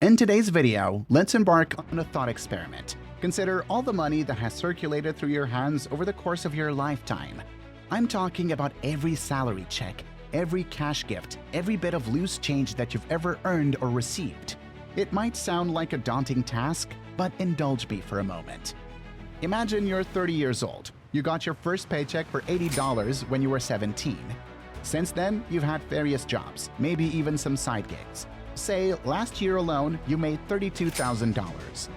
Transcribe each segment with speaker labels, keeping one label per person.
Speaker 1: In today's video, let's embark on a thought experiment. Consider all the money that has circulated through your hands over the course of your lifetime. I'm talking about every salary check, every cash gift, every bit of loose change that you've ever earned or received. It might sound like a daunting task, but indulge me for a moment. Imagine you're 30 years old. You got your first paycheck for $80 when you were 17. Since then, you've had various jobs, maybe even some side gigs. Say, last year alone, you made $32,000.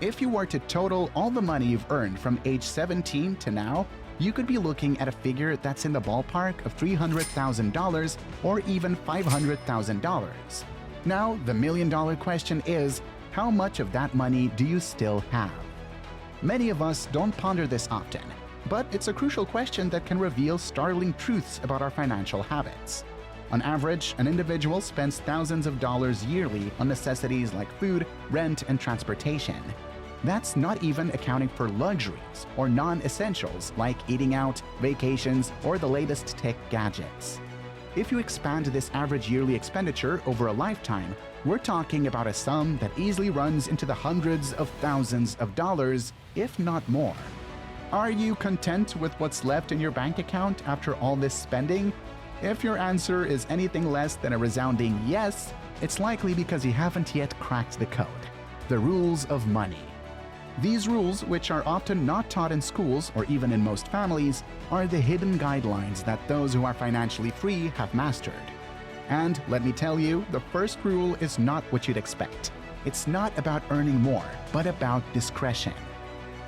Speaker 1: If you were to total all the money you've earned from age 17 to now, you could be looking at a figure that's in the ballpark of $300,000 or even $500,000. Now, the million-dollar question is, how much of that money do you still have? Many of us don't ponder this often, but it's a crucial question that can reveal startling truths about our financial habits. On average, an individual spends thousands of dollars yearly on necessities like food, rent, and transportation. That's not even accounting for luxuries or non-essentials like eating out, vacations, or the latest tech gadgets. If you expand this average yearly expenditure over a lifetime, we're talking about a sum that easily runs into the hundreds of thousands of dollars, if not more. Are you content with what's left in your bank account after all this spending? If your answer is anything less than a resounding yes, it's likely because you haven't yet cracked the code: the rules of money. These rules, which are often not taught in schools or even in most families, are the hidden guidelines that those who are financially free have mastered. And let me tell you, the first rule is not what you'd expect. It's not about earning more, but about discretion.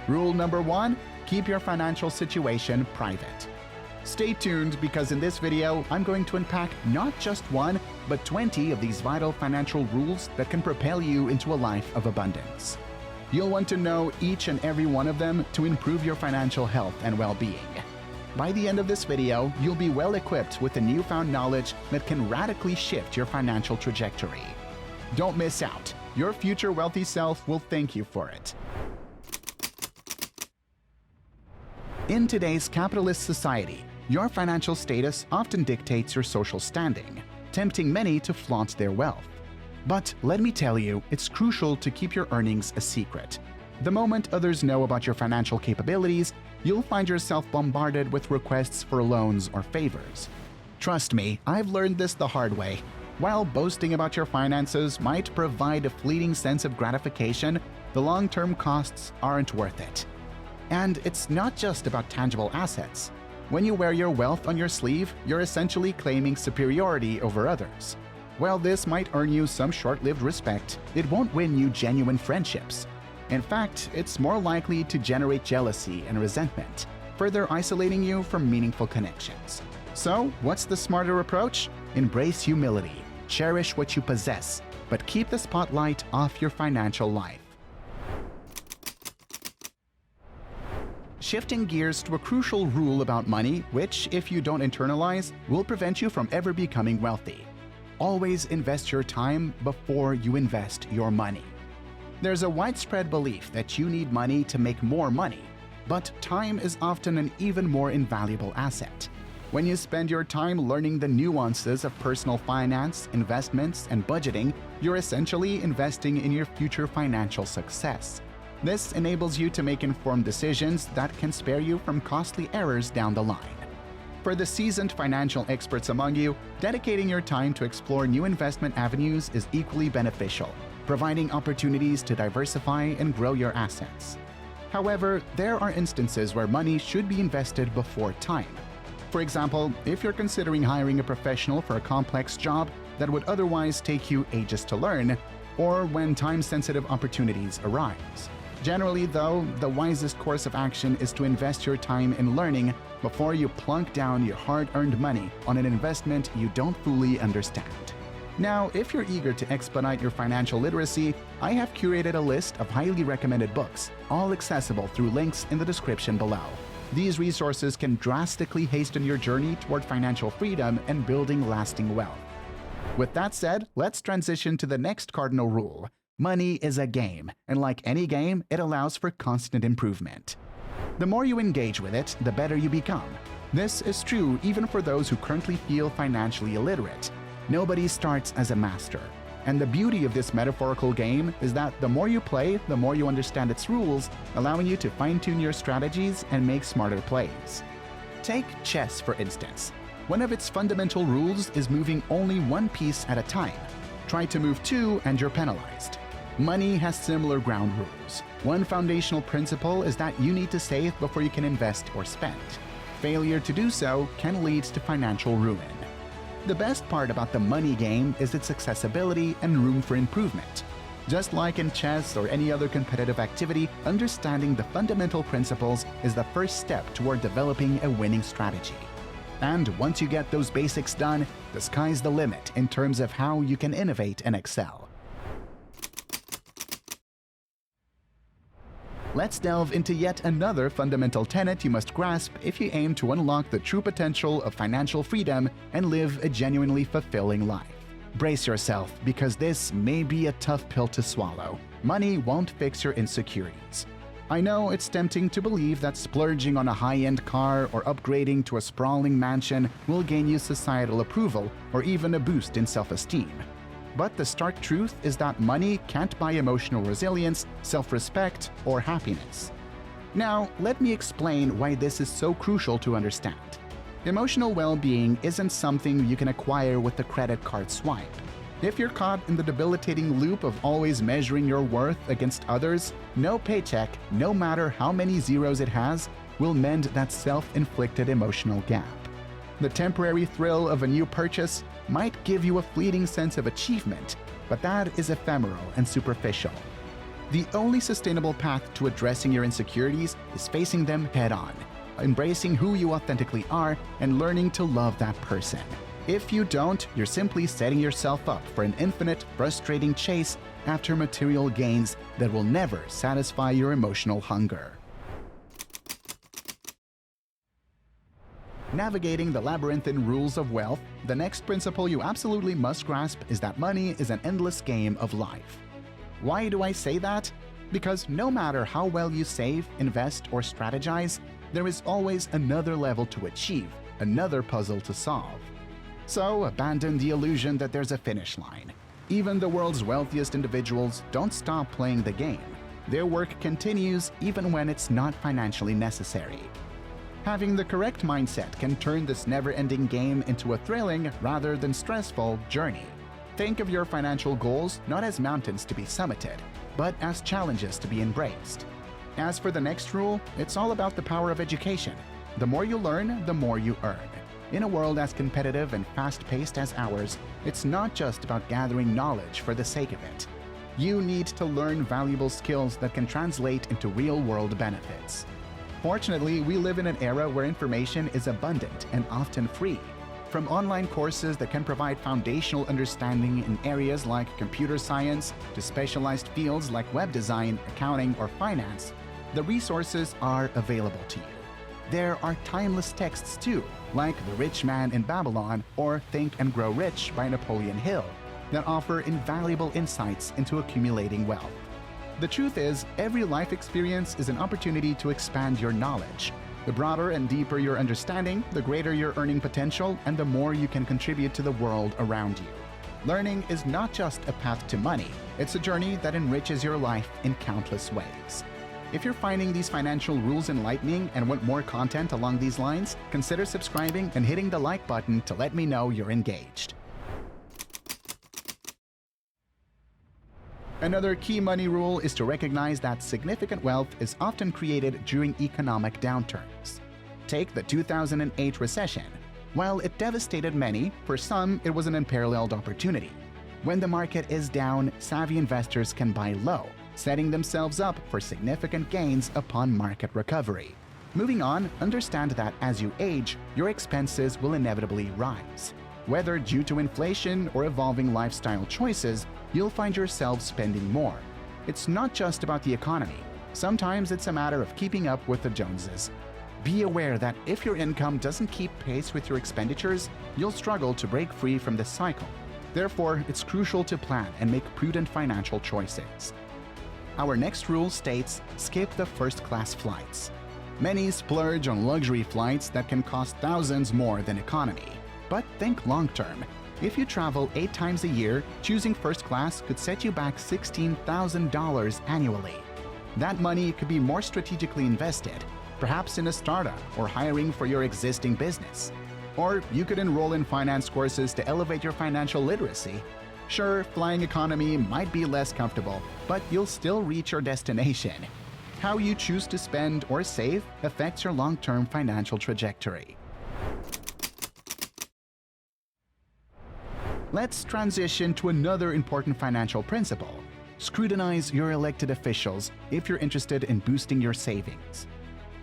Speaker 1: Rule number 1, keep your financial situation private. Stay tuned, because in this video, I'm going to unpack not just one, but 20 of these vital financial rules that can propel you into a life of abundance. You'll want to know each and every one of them to improve your financial health and well-being. By the end of this video, you'll be well equipped with the newfound knowledge that can radically shift your financial trajectory. Don't miss out. Your future wealthy self will thank you for it. In today's capitalist society, your financial status often dictates your social standing, tempting many to flaunt their wealth. But let me tell you, it's crucial to keep your earnings a secret. The moment others know about your financial capabilities, you'll find yourself bombarded with requests for loans or favors. Trust me, I've learned this the hard way. While boasting about your finances might provide a fleeting sense of gratification, the long-term costs aren't worth it. And it's not just about tangible assets. When you wear your wealth on your sleeve, you're essentially claiming superiority over others. While this might earn you some short-lived respect, it won't win you genuine friendships. In fact, it's more likely to generate jealousy and resentment, further isolating you from meaningful connections. So, what's the smarter approach? Embrace humility, cherish what you possess, but keep the spotlight off your financial life. Shifting gears to a crucial rule about money, which, if you don't internalize, will prevent you from ever becoming wealthy. Always invest your time before you invest your money. There's a widespread belief that you need money to make more money, but time is often an even more invaluable asset. When you spend your time learning the nuances of personal finance, investments, and budgeting, you're essentially investing in your future financial success. This enables you to make informed decisions that can spare you from costly errors down the line. For the seasoned financial experts among you, dedicating your time to explore new investment avenues is equally beneficial, providing opportunities to diversify and grow your assets. However, there are instances where money should be invested before time. For example, if you're considering hiring a professional for a complex job that would otherwise take you ages to learn, or when time-sensitive opportunities arise. Generally, though, the wisest course of action is to invest your time in learning before you plunk down your hard-earned money on an investment you don't fully understand. Now, if you're eager to expedite your financial literacy, I have curated a list of highly recommended books, all accessible through links in the description below. These resources can drastically hasten your journey toward financial freedom and building lasting wealth. With that said, let's transition to the next cardinal rule. Money is a game, and like any game, it allows for constant improvement. The more you engage with it, the better you become. This is true even for those who currently feel financially illiterate. Nobody starts as a master. And the beauty of this metaphorical game is that the more you play, the more you understand its rules, allowing you to fine-tune your strategies and make smarter plays. Take chess, for instance. One of its fundamental rules is moving only one piece at a time. Try to move two and you're penalized. Money has similar ground rules. One foundational principle is that you need to save before you can invest or spend. Failure to do so can lead to financial ruin. The best part about the money game is its accessibility and room for improvement. Just like in chess or any other competitive activity, understanding the fundamental principles is the first step toward developing a winning strategy. And once you get those basics done, the sky's the limit in terms of how you can innovate and excel. Let's delve into yet another fundamental tenet you must grasp if you aim to unlock the true potential of financial freedom and live a genuinely fulfilling life. Brace yourself, because this may be a tough pill to swallow. Money won't fix your insecurities. I know it's tempting to believe that splurging on a high-end car or upgrading to a sprawling mansion will gain you societal approval or even a boost in self-esteem. But the stark truth is that money can't buy emotional resilience, self-respect, or happiness. Now, let me explain why this is so crucial to understand. Emotional well-being isn't something you can acquire with a credit card swipe. If you're caught in the debilitating loop of always measuring your worth against others, no paycheck, no matter how many zeros it has, will mend that self-inflicted emotional gap. The temporary thrill of a new purchase might give you a fleeting sense of achievement, but that is ephemeral and superficial. The only sustainable path to addressing your insecurities is facing them head-on, embracing who you authentically are, and learning to love that person. If you don't, you're simply setting yourself up for an infinite, frustrating chase after material gains that will never satisfy your emotional hunger. Navigating the labyrinthine rules of wealth, the next principle you absolutely must grasp is that money is an endless game of life. Why do I say that? Because no matter how well you save, invest, or strategize, there is always another level to achieve, another puzzle to solve. So abandon the illusion that there's a finish line. Even the world's wealthiest individuals don't stop playing the game. Their work continues even when it's not financially necessary. Having the correct mindset can turn this never-ending game into a thrilling rather than stressful journey. Think of your financial goals not as mountains to be summited, but as challenges to be embraced. As for the next rule, it's all about the power of education. The more you learn, the more you earn. In a world as competitive and fast-paced as ours, it's not just about gathering knowledge for the sake of it. You need to learn valuable skills that can translate into real-world benefits. Fortunately, we live in an era where information is abundant and often free. From online courses that can provide foundational understanding in areas like computer science to specialized fields like web design, accounting, or finance, the resources are available to you. There are timeless texts too, like The Rich Man in Babylon or Think and Grow Rich by Napoleon Hill, that offer invaluable insights into accumulating wealth. The truth is, every life experience is an opportunity to expand your knowledge. The broader and deeper your understanding, the greater your earning potential, and the more you can contribute to the world around you. Learning is not just a path to money, it's a journey that enriches your life in countless ways. If you're finding these financial rules enlightening and want more content along these lines, consider subscribing and hitting the like button to let me know you're engaged. Another key money rule is to recognize that significant wealth is often created during economic downturns. Take the 2008 recession. While it devastated many, for some it was an unparalleled opportunity. When the market is down, savvy investors can buy low, setting themselves up for significant gains upon market recovery. Moving on, understand that as you age, your expenses will inevitably rise. Whether due to inflation or evolving lifestyle choices, you'll find yourself spending more. It's not just about the economy. Sometimes it's a matter of keeping up with the Joneses. Be aware that if your income doesn't keep pace with your expenditures, you'll struggle to break free from this cycle. Therefore, it's crucial to plan and make prudent financial choices. Our next rule states, skip the first-class flights. Many splurge on luxury flights that can cost thousands more than economy. But think long-term. If you travel 8 times a year, choosing first class could set you back $16,000 annually. That money could be more strategically invested, perhaps in a startup or hiring for your existing business. Or you could enroll in finance courses to elevate your financial literacy. Sure, flying economy might be less comfortable, but you'll still reach your destination. How you choose to spend or save affects your long-term financial trajectory. Let's transition to another important financial principle. Scrutinize your elected officials if you're interested in boosting your savings.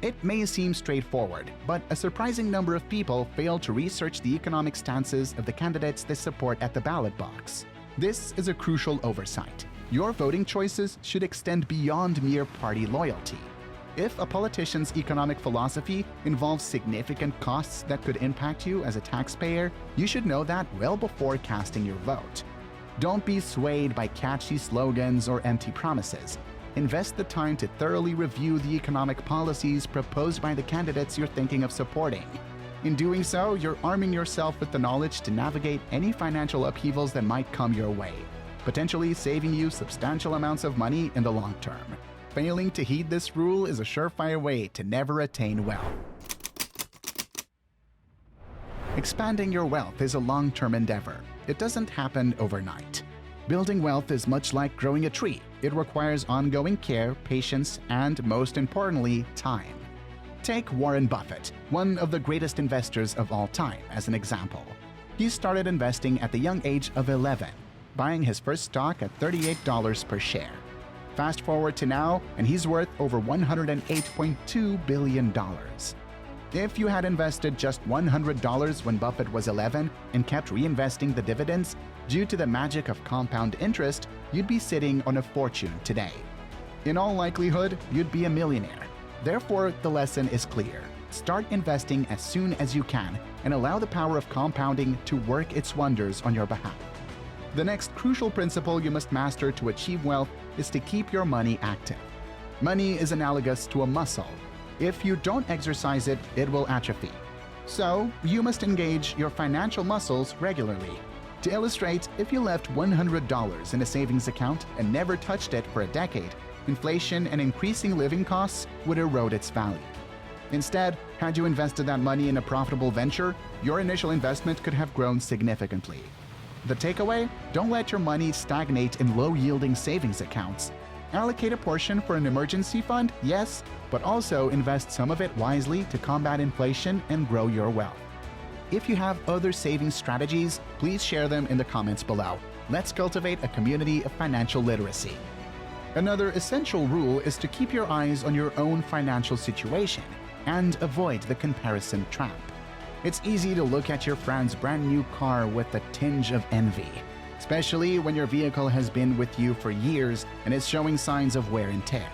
Speaker 1: It may seem straightforward, but a surprising number of people fail to research the economic stances of the candidates they support at the ballot box. This is a crucial oversight. Your voting choices should extend beyond mere party loyalty. If a politician's economic philosophy involves significant costs that could impact you as a taxpayer, you should know that well before casting your vote. Don't be swayed by catchy slogans or empty promises. Invest the time to thoroughly review the economic policies proposed by the candidates you're thinking of supporting. In doing so, you're arming yourself with the knowledge to navigate any financial upheavals that might come your way, potentially saving you substantial amounts of money in the long term. Failing to heed this rule is a surefire way to never attain wealth. Expanding your wealth is a long-term endeavor. It doesn't happen overnight. Building wealth is much like growing a tree. It requires ongoing care, patience, and most importantly, time. Take Warren Buffett, one of the greatest investors of all time, as an example. He started investing at the young age of 11, buying his first stock at $38 per share. Fast forward to now, and he's worth over $108.2 billion. If you had invested just $100 when Buffett was 11 and kept reinvesting the dividends, due to the magic of compound interest, you'd be sitting on a fortune today. In all likelihood, you'd be a millionaire. Therefore, the lesson is clear. Start investing as soon as you can and allow the power of compounding to work its wonders on your behalf. The next crucial principle you must master to achieve wealth is to keep your money active. Money is analogous to a muscle. If you don't exercise it, it will atrophy. So, you must engage your financial muscles regularly. To illustrate, if you left $100 in a savings account and never touched it for a decade, inflation and increasing living costs would erode its value. Instead, had you invested that money in a profitable venture, your initial investment could have grown significantly. The takeaway? Don't let your money stagnate in low-yielding savings accounts. Allocate a portion for an emergency fund, yes, but also invest some of it wisely to combat inflation and grow your wealth. If you have other saving strategies, please share them in the comments below. Let's cultivate a community of financial literacy. Another essential rule is to keep your eyes on your own financial situation and avoid the comparison trap. It's easy to look at your friend's brand new car with a tinge of envy, especially when your vehicle has been with you for years and is showing signs of wear and tear.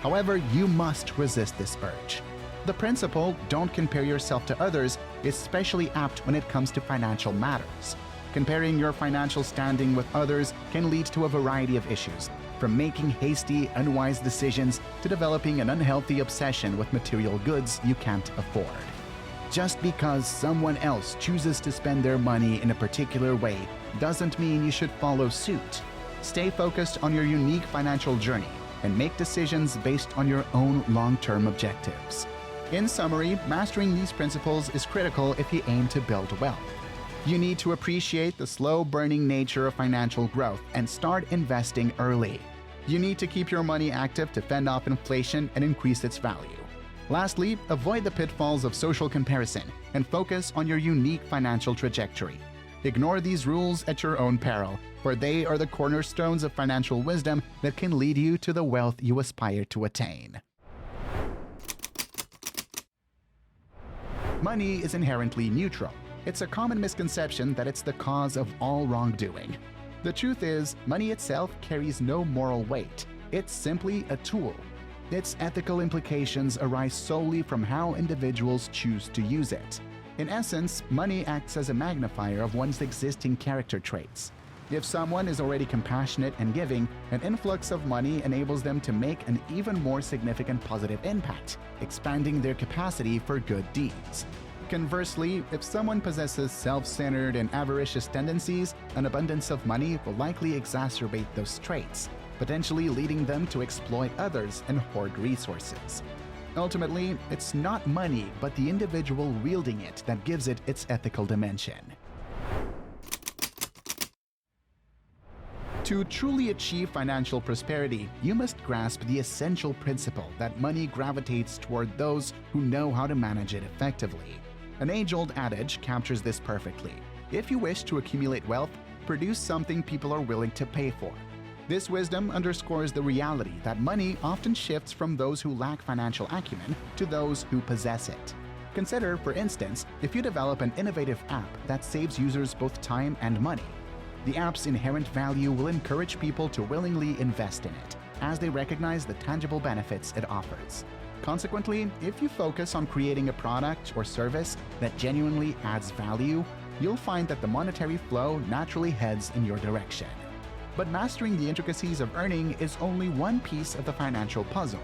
Speaker 1: However, you must resist this urge. The principle, don't compare yourself to others, is especially apt when it comes to financial matters. Comparing your financial standing with others can lead to a variety of issues, from making hasty, unwise decisions to developing an unhealthy obsession with material goods you can't afford. Just because someone else chooses to spend their money in a particular way doesn't mean you should follow suit. Stay focused on your unique financial journey and make decisions based on your own long-term objectives. In summary, mastering these principles is critical if you aim to build wealth. You need to appreciate the slow-burning nature of financial growth and start investing early. You need to keep your money active to fend off inflation and increase its value. Lastly, avoid the pitfalls of social comparison and focus on your unique financial trajectory. Ignore these rules at your own peril, for they are the cornerstones of financial wisdom that can lead you to the wealth you aspire to attain. Money is inherently neutral. It's a common misconception that it's the cause of all wrongdoing. The truth is, money itself carries no moral weight. It's simply a tool. Its ethical implications arise solely from how individuals choose to use it. In essence, money acts as a magnifier of one's existing character traits. If someone is already compassionate and giving, an influx of money enables them to make an even more significant positive impact, expanding their capacity for good deeds. Conversely, if someone possesses self-centered and avaricious tendencies, an abundance of money will likely exacerbate those traits, potentially leading them to exploit others and hoard resources. Ultimately, it's not money, but the individual wielding it that gives it its ethical dimension. To truly achieve financial prosperity, you must grasp the essential principle that money gravitates toward those who know how to manage it effectively. An age-old adage captures this perfectly. If you wish to accumulate wealth, produce something people are willing to pay for. This wisdom underscores the reality that money often shifts from those who lack financial acumen to those who possess it. Consider, for instance, if you develop an innovative app that saves users both time and money. The app's inherent value will encourage people to willingly invest in it, as they recognize the tangible benefits it offers. Consequently, if you focus on creating a product or service that genuinely adds value, you'll find that the monetary flow naturally heads in your direction. But mastering the intricacies of earning is only one piece of the financial puzzle.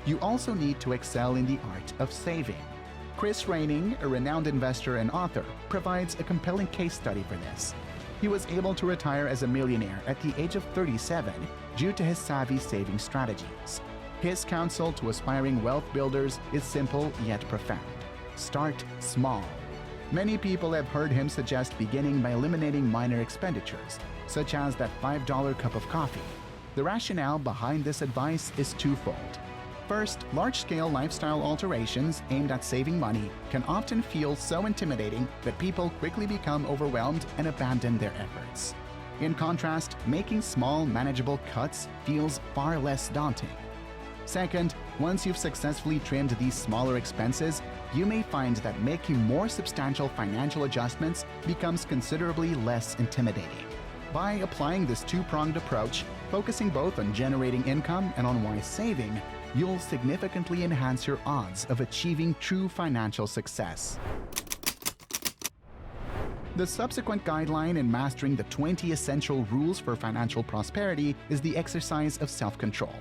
Speaker 1: You also need to excel in the art of saving. Chris Raining, a renowned investor and author, provides a compelling case study for this. He was able to retire as a millionaire at the age of 37 due to his savvy saving strategies. His counsel to aspiring wealth builders is simple yet profound. Start small. Many people have heard him suggest beginning by eliminating minor expenditures, such as that $5 cup of coffee. The rationale behind this advice is twofold. First, large-scale lifestyle alterations aimed at saving money can often feel so intimidating that people quickly become overwhelmed and abandon their efforts. In contrast, making small, manageable cuts feels far less daunting. Second, once you've successfully trimmed these smaller expenses, you may find that making more substantial financial adjustments becomes considerably less intimidating. By applying this two-pronged approach, focusing both on generating income and on wise saving, you'll significantly enhance your odds of achieving true financial success. The subsequent guideline in mastering the 20 essential rules for financial prosperity is the exercise of self-control.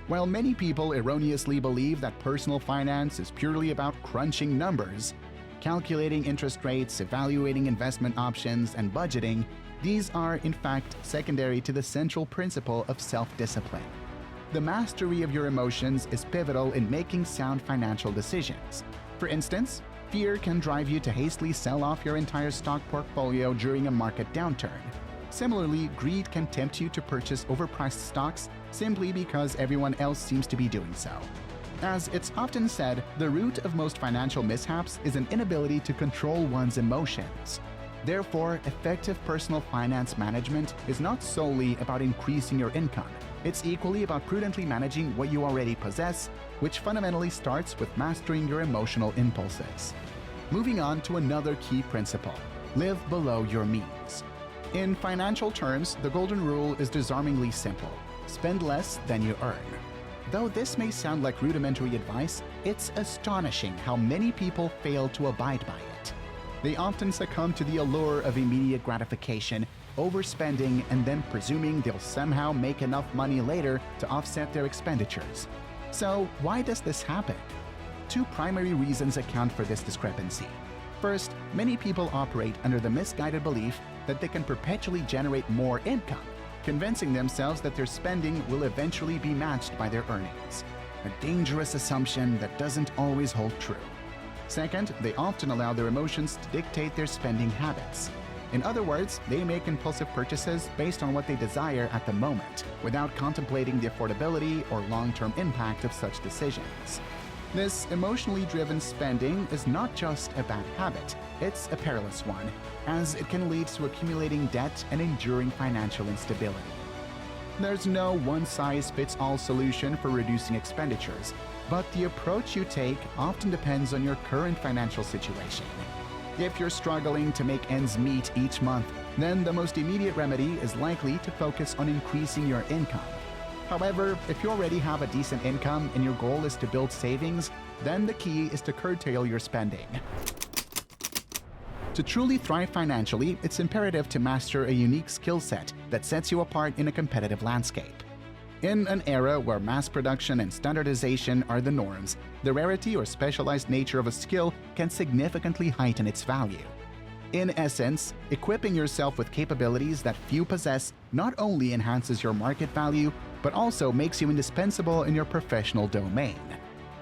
Speaker 1: While many people erroneously believe that personal finance is purely about crunching numbers, calculating interest rates, evaluating investment options, and budgeting, these are in fact secondary to the central principle of self-discipline. The mastery of your emotions is pivotal in making sound financial decisions. For instance, fear can drive you to hastily sell off your entire stock portfolio during a market downturn. Similarly, greed can tempt you to purchase overpriced stocks simply because everyone else seems to be doing so. As it's often said, the root of most financial mishaps is an inability to control one's emotions. Therefore, effective personal finance management is not solely about increasing your income. It's equally about prudently managing what you already possess, which fundamentally starts with mastering your emotional impulses. Moving on to another key principle: live below your means. In financial terms, the golden rule is disarmingly simple: spend less than you earn. Though this may sound like rudimentary advice, it's astonishing how many people fail to abide by it. They often succumb to the allure of immediate gratification, overspending, and then presuming they'll somehow make enough money later to offset their expenditures. So, why does this happen? Two primary reasons account for this discrepancy. First, many people operate under the misguided belief that they can perpetually generate more income, convincing themselves that their spending will eventually be matched by their earnings. A dangerous assumption that doesn't always hold true. Second, they often allow their emotions to dictate their spending habits. In other words, they make impulsive purchases based on what they desire at the moment, without contemplating the affordability or long-term impact of such decisions. This emotionally driven spending is not just a bad habit, it's a perilous one, as it can lead to accumulating debt and enduring financial instability. There's no one-size-fits-all solution for reducing expenditures, but the approach you take often depends on your current financial situation. If you're struggling to make ends meet each month, then the most immediate remedy is likely to focus on increasing your income. However, if you already have a decent income and your goal is to build savings, then the key is to curtail your spending. To truly thrive financially, it's imperative to master a unique skill set that sets you apart in a competitive landscape. In an era where mass production and standardization are the norms, the rarity or specialized nature of a skill can significantly heighten its value. In essence, equipping yourself with capabilities that few possess not only enhances your market value, but also makes you indispensable in your professional domain.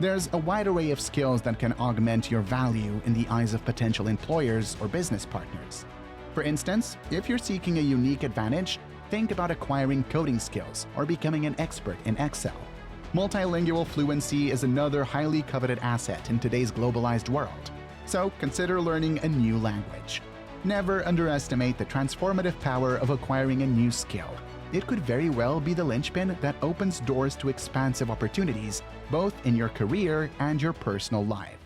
Speaker 1: There's a wide array of skills that can augment your value in the eyes of potential employers or business partners. For instance, if you're seeking a unique advantage, think about acquiring coding skills or becoming an expert in Excel. Multilingual fluency is another highly coveted asset in today's globalized world, so consider learning a new language. Never underestimate the transformative power of acquiring a new skill. It could very well be the linchpin that opens doors to expansive opportunities, both in your career and your personal life.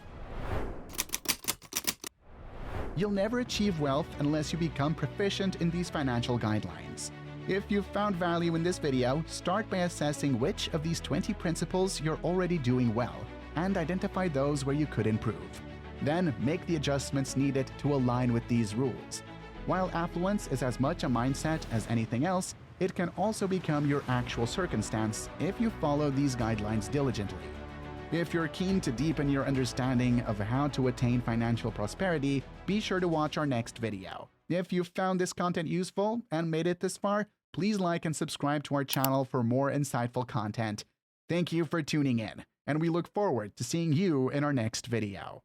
Speaker 1: You'll never achieve wealth unless you become proficient in these financial guidelines. If you've found value in this video, start by assessing which of these 20 principles you're already doing well, and identify those where you could improve. Then make the adjustments needed to align with these rules. While affluence is as much a mindset as anything else, it can also become your actual circumstance if you follow these guidelines diligently. If you're keen to deepen your understanding of how to attain financial prosperity, be sure to watch our next video. If you found this content useful and made it this far, please like and subscribe to our channel for more insightful content. Thank you for tuning in, and we look forward to seeing you in our next video.